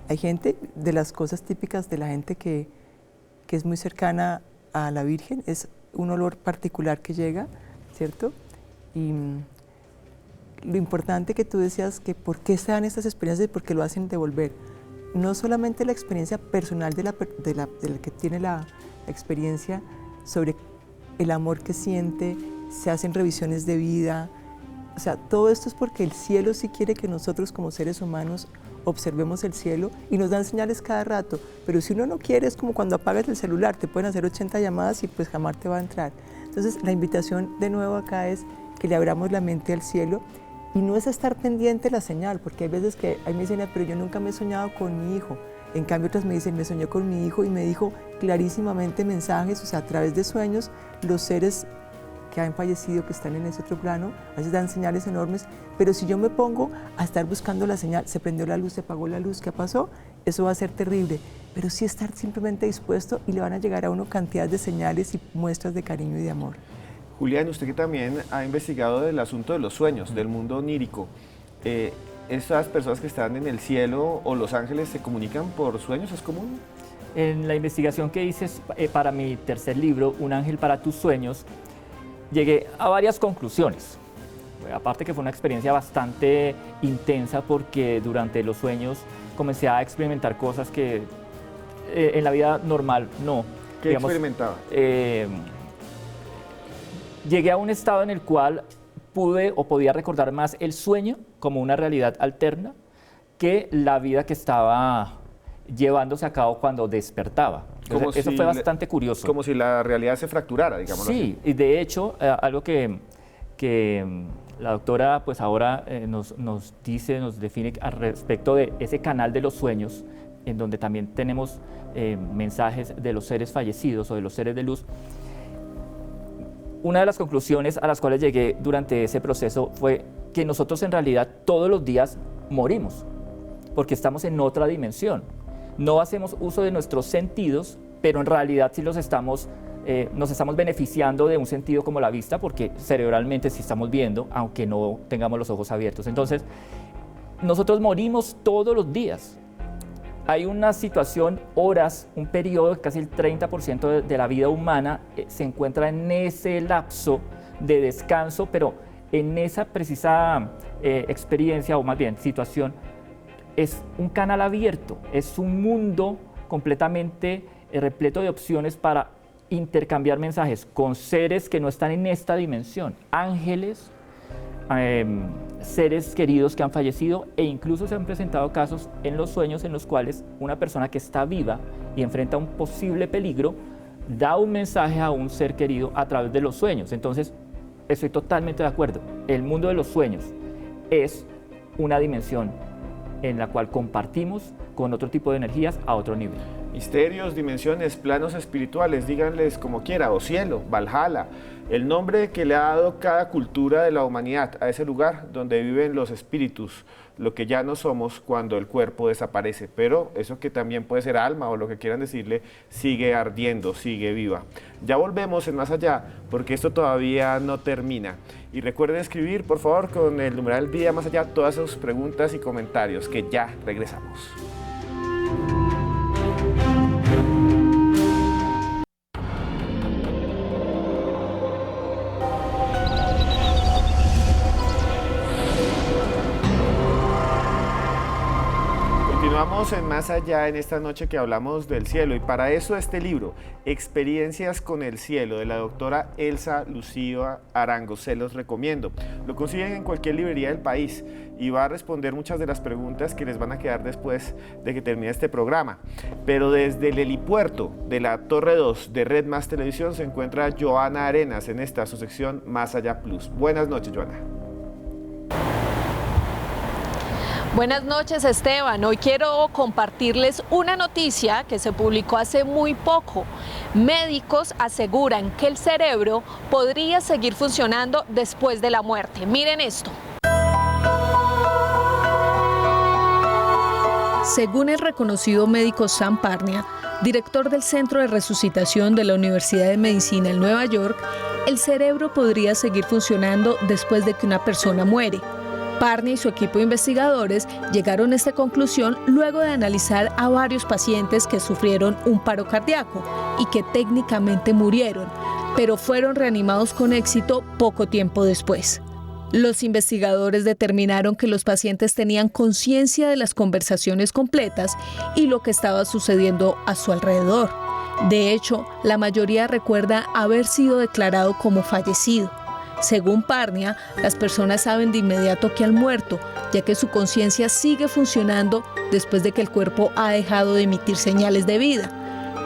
S5: Hay gente, de las cosas típicas de la gente que es muy cercana a la Virgen, es un olor particular que llega, ¿cierto? Y lo importante que tú decías, que por qué se dan estas experiencias y por qué lo hacen devolver. No solamente la experiencia personal del que tiene la experiencia sobre el amor que siente, se hacen revisiones de vida, o sea, todo esto es porque el cielo sí quiere que nosotros como seres humanos observemos el cielo y nos dan señales cada rato, pero si uno no quiere es como cuando apagas el celular, te pueden hacer 80 llamadas y pues jamás te va a entrar. Entonces la invitación de nuevo acá es que le abramos la mente al cielo y no es estar pendiente de la señal, porque hay veces que a mí me dicen, pero yo nunca me he soñado con mi hijo. En cambio otras me dicen, me soñé con mi hijo y me dijo clarísimamente mensajes, o sea, a través de sueños, los seres que han fallecido, que están en ese otro plano, a veces dan señales enormes, pero si yo me pongo a estar buscando la señal, se prendió la luz, se apagó la luz, ¿qué pasó? Eso va a ser terrible, pero sí estar simplemente dispuesto y le van a llegar a uno cantidades de señales y muestras de cariño y de amor.
S1: Julián, usted que también ha investigado el asunto de los sueños, del mundo onírico, ¿esas personas que están en el cielo o los ángeles se comunican por sueños? ¿Es común?
S6: En la investigación que hice para mi tercer libro, Un ángel para tus sueños, llegué a varias conclusiones. Aparte que fue una experiencia bastante intensa porque durante los sueños comencé a experimentar cosas que en la vida normal no.
S1: ¿Qué experimentaba?
S6: Llegué a un estado en el cual pude o podía recordar más el sueño como una realidad alterna que la vida que estaba llevándose a cabo cuando despertaba. Entonces, eso fue bastante curioso.
S1: Como si la realidad se fracturara, digámoslo así.
S6: Sí, y de hecho, algo que la doctora pues ahora nos define al respecto de ese canal de los sueños, en donde también tenemos mensajes de los seres fallecidos o de los seres de luz. Una de las conclusiones a las cuales llegué durante ese proceso fue que nosotros en realidad todos los días morimos, porque estamos en otra dimensión. No hacemos uso de nuestros sentidos, pero en realidad sí nos estamos beneficiando de un sentido como la vista, porque cerebralmente sí estamos viendo, aunque no tengamos los ojos abiertos. Entonces, nosotros morimos todos los días. Hay una situación, horas, un periodo, casi el 30% de la vida humana se encuentra en ese lapso de descanso, pero en esa precisa experiencia, o más bien situación, es un canal abierto, es un mundo completamente repleto de opciones para intercambiar mensajes con seres que no están en esta dimensión, ángeles, seres queridos que han fallecido, e incluso se han presentado casos en los sueños en los cuales una persona que está viva y enfrenta un posible peligro da un mensaje a un ser querido a través de los sueños. Entonces, estoy totalmente de acuerdo. El mundo de los sueños es una dimensión en la cual compartimos con otro tipo de energías a otro nivel.
S1: Misterios, dimensiones, planos espirituales, díganles como quiera, o cielo, Valhalla, el nombre que le ha dado cada cultura de la humanidad a ese lugar donde viven los espíritus, lo que ya no somos cuando el cuerpo desaparece, pero eso que también puede ser alma o lo que quieran decirle, sigue ardiendo, sigue viva. Ya volvemos en Más Allá, porque esto todavía no termina. Y recuerden escribir, por favor, con el numeral Vida Más Allá, todas sus preguntas y comentarios, que ya regresamos. Continuamos en Más Allá en esta noche que hablamos del cielo, y para eso este libro, Experiencias con el cielo, de la doctora Elsa Lucía Arango, se los recomiendo. Lo consiguen en cualquier librería del país y va a responder muchas de las preguntas que les van a quedar después de que termine este programa. Pero desde el helipuerto de la Torre 2 de Red Más Televisión se encuentra Joana Arenas en esta su sección Más Allá Plus. Buenas noches, Joana.
S11: Buenas noches, Esteban. Hoy quiero compartirles una noticia que se publicó hace muy poco. Médicos aseguran que el cerebro podría seguir funcionando después de la muerte. Miren esto. Según el reconocido médico Sam Parnia, director del Centro de Resucitación de la Universidad de Medicina en Nueva York, el cerebro podría seguir funcionando después de que una persona muere. Parnia y su equipo de investigadores llegaron a esta conclusión luego de analizar a varios pacientes que sufrieron un paro cardíaco y que técnicamente murieron, pero fueron reanimados con éxito poco tiempo después. Los investigadores determinaron que los pacientes tenían conciencia de las conversaciones completas y lo que estaba sucediendo a su alrededor. De hecho, la mayoría recuerda haber sido declarado como fallecido. Según Parnia, las personas saben de inmediato que han muerto, ya que su conciencia sigue funcionando después de que el cuerpo ha dejado de emitir señales de vida.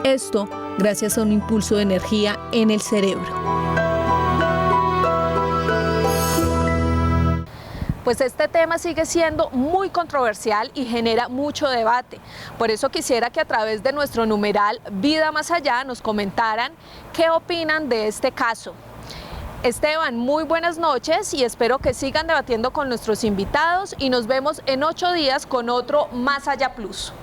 S11: Esto gracias a un impulso de energía en el cerebro. Pues este tema sigue siendo muy controversial y genera mucho debate. Por eso quisiera que a través de nuestro numeral Vida Más Allá nos comentaran qué opinan de este caso. Esteban, muy buenas noches y espero que sigan debatiendo con nuestros invitados y nos vemos en 8 días con otro Más Allá Plus.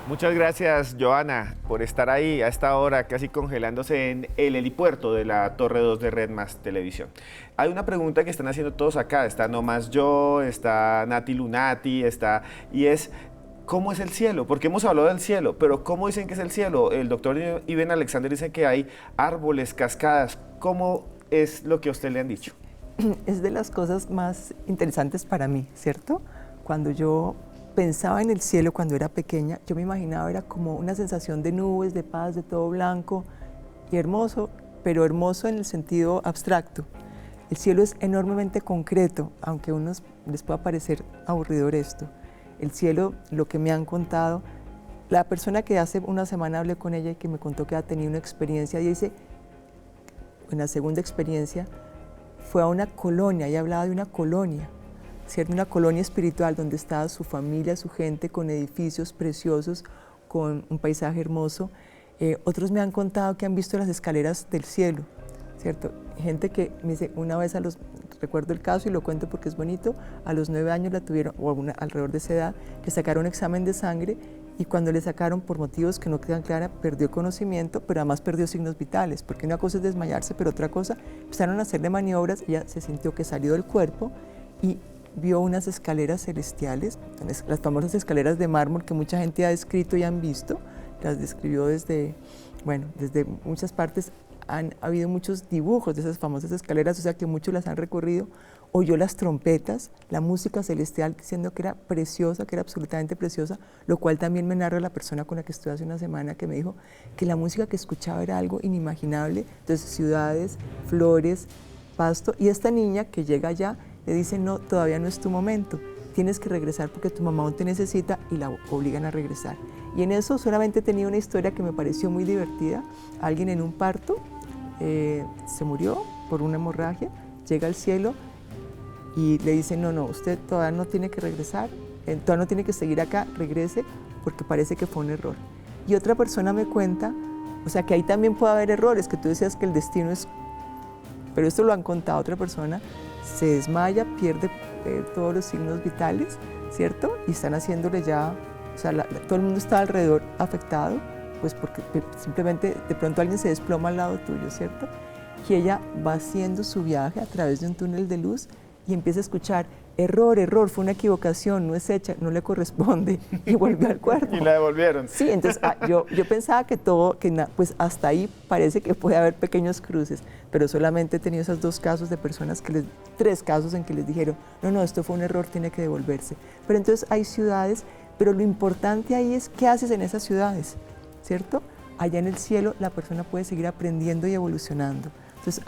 S1: Muchas gracias, Joana, por estar ahí a esta hora, casi congelándose en el helipuerto de la Torre 2 de Red Más Televisión. Hay una pregunta que están haciendo todos acá, está No Más Yo, está Nati Lunati, y es, ¿cómo es el cielo? Porque hemos hablado del cielo, pero ¿cómo dicen que es el cielo? El doctor Iben Alexander dice que hay árboles, cascadas. ¿Cómo es lo que a usted le han dicho?
S5: Es de las cosas más interesantes para mí, ¿cierto? Cuando yo pensaba en el cielo cuando era pequeña, yo me imaginaba era como una sensación de nubes, de paz, de todo blanco y hermoso, pero hermoso en el sentido abstracto. El cielo es enormemente concreto, aunque a unos les pueda parecer aburridor esto. El cielo, lo que me han contado, la persona que hace una semana hablé con ella y que me contó que ha tenido una experiencia, y dice, en la segunda experiencia, fue a una colonia y hablaba de una colonia, ¿cierto? Una colonia espiritual donde estaba su familia, su gente, con edificios preciosos, con un paisaje hermoso. Otros me han contado que han visto las escaleras del cielo, ¿cierto? Gente que me dice, una vez recuerdo el caso y lo cuento porque es bonito, a los 9 años la tuvieron, o alrededor de esa edad, le sacaron un examen de sangre y cuando le sacaron, por motivos que no quedan claros, perdió conocimiento, pero además perdió signos vitales, porque una cosa es desmayarse, pero otra cosa, empezaron a hacerle maniobras, ella se sintió que salió del cuerpo y vio unas escaleras celestiales, las famosas escaleras de mármol que mucha gente ha descrito y han visto, las describió desde muchas partes, han habido muchos dibujos de esas famosas escaleras, o sea que muchos las han recorrido, oyó las trompetas, la música celestial diciendo que era preciosa, que era absolutamente preciosa, lo cual también me narra la persona con la que estuve hace una semana que me dijo que la música que escuchaba era algo inimaginable, entonces ciudades, flores, pasto, y esta niña que llega allá le dice, no, todavía no es tu momento, tienes que regresar porque tu mamá aún te necesita y la obligan a regresar. Y en eso solamente he tenido una historia que me pareció muy divertida, alguien en un parto se murió por una hemorragia, llega al cielo y le dicen, no, usted todavía no tiene que regresar, todavía no tiene que seguir acá, regrese porque parece que fue un error. Y otra persona me cuenta, o sea que ahí también puede haber errores, que tú decías que el destino es, pero esto lo han contado otra persona, se desmaya, pierde todos los signos vitales, ¿cierto? Y están haciéndole ya, o sea, todo el mundo está alrededor afectado, pues porque simplemente de pronto alguien se desploma al lado tuyo, ¿cierto? Y ella va haciendo su viaje a través de un túnel de luz y empieza a escuchar, error, fue una equivocación, no es hecha, no le corresponde, y volvió al cuerpo.
S1: Y la devolvieron.
S5: Sí, entonces yo pensaba pues hasta ahí parece que puede haber pequeños cruces, pero solamente he tenido esos 2 casos de personas 3 casos en que les dijeron, no, esto fue un error, tiene que devolverse. Pero entonces hay ciudades, pero lo importante ahí es qué haces en esas ciudades, ¿cierto? Allá en el cielo la persona puede seguir aprendiendo y evolucionando. Entonces,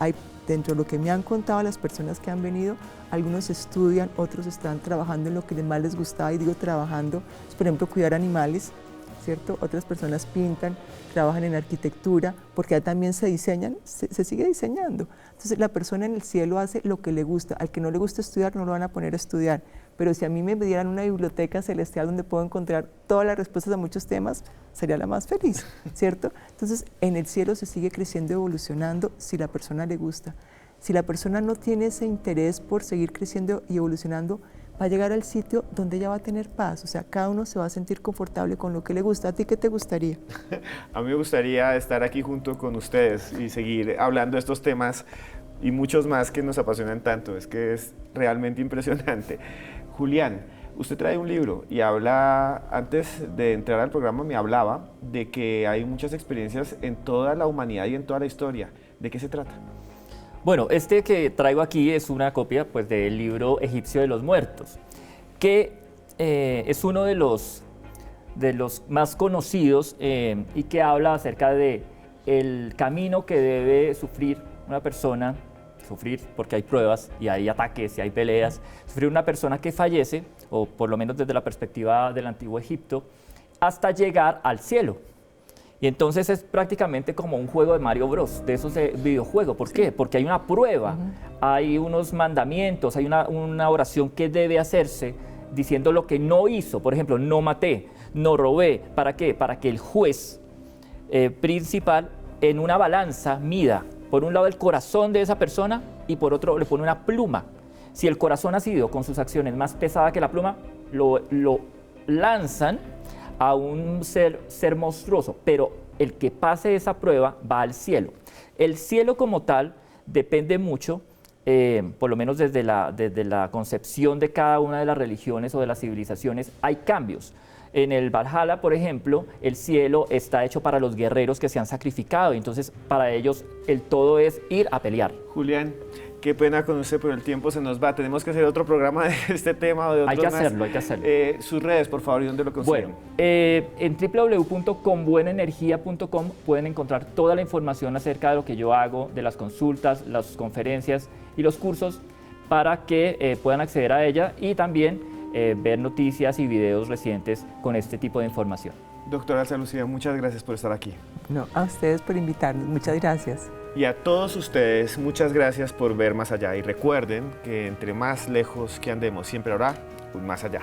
S5: dentro de lo que me han contado las personas que han venido, algunos estudian, otros están trabajando en lo que más les gustaba, y digo trabajando, por ejemplo, cuidar animales, ¿cierto? Otras personas pintan, trabajan en arquitectura, porque también se diseñan, se sigue diseñando. Entonces, la persona en el cielo hace lo que le gusta. Al que no le gusta estudiar, no lo van a poner a estudiar. Pero si a mí me dieran una biblioteca celestial donde puedo encontrar todas las respuestas a muchos temas, sería la más feliz, ¿cierto? Entonces, en el cielo se sigue creciendo y evolucionando si la persona le gusta. Si la persona no tiene ese interés por seguir creciendo y evolucionando, va a llegar al sitio donde ella va a tener paz. O sea, cada uno se va a sentir confortable con lo que le gusta. ¿A ti qué te gustaría?
S1: A mí me gustaría estar aquí junto con ustedes y seguir hablando de estos temas y muchos más que nos apasionan tanto. Es que es realmente impresionante. Julián, usted trae un libro y habla, antes de entrar al programa me hablaba de que hay muchas experiencias en toda la humanidad y en toda la historia. ¿De qué se trata?
S6: Bueno, este que traigo aquí es una copia pues, del libro Egipcio de los Muertos, que es uno de los más conocidos y que habla acerca de el camino que debe sufrir una persona, porque hay pruebas y hay ataques y hay peleas, sufrir una persona que fallece, o por lo menos desde la perspectiva del antiguo Egipto, hasta llegar al cielo. Y entonces es prácticamente como un juego de Mario Bros, de esos videojuegos. ¿Por qué? Porque hay una prueba, hay unos mandamientos, hay una oración que debe hacerse diciendo lo que no hizo. Por ejemplo, no maté, no robé. ¿Para qué? Para que el juez principal en una balanza mida por un lado el corazón de esa persona y por otro le pone una pluma. Si el corazón ha sido con sus acciones más pesada que la pluma, lo lanzan a un ser monstruoso, pero el que pase esa prueba va al cielo. El cielo como tal depende mucho, por lo menos desde la concepción de cada una de las religiones o de las civilizaciones, hay cambios. En el Valhalla, por ejemplo, el cielo está hecho para los guerreros que se han sacrificado, y entonces para ellos el todo es ir a pelear.
S1: Julián, qué pena con usted, pero el tiempo se nos va. Tenemos que hacer otro programa de este tema o de otros
S6: Hay que
S1: más.
S6: hacerlo, hay que hacerlo.
S1: Sus redes, por favor, ¿y dónde lo consiguen?
S6: Bueno, en www.conbuenaenergia.com pueden encontrar toda la información acerca de lo que yo hago, de las consultas, las conferencias y los cursos, para que puedan acceder a ella y también ver noticias y videos recientes con este tipo de información.
S1: Doctora Elsa Lucía, muchas gracias por estar aquí.
S5: No, a ustedes por invitarnos, muchas gracias.
S1: Y a todos ustedes, muchas gracias por ver más allá. Y recuerden que entre más lejos que andemos, siempre habrá un más allá.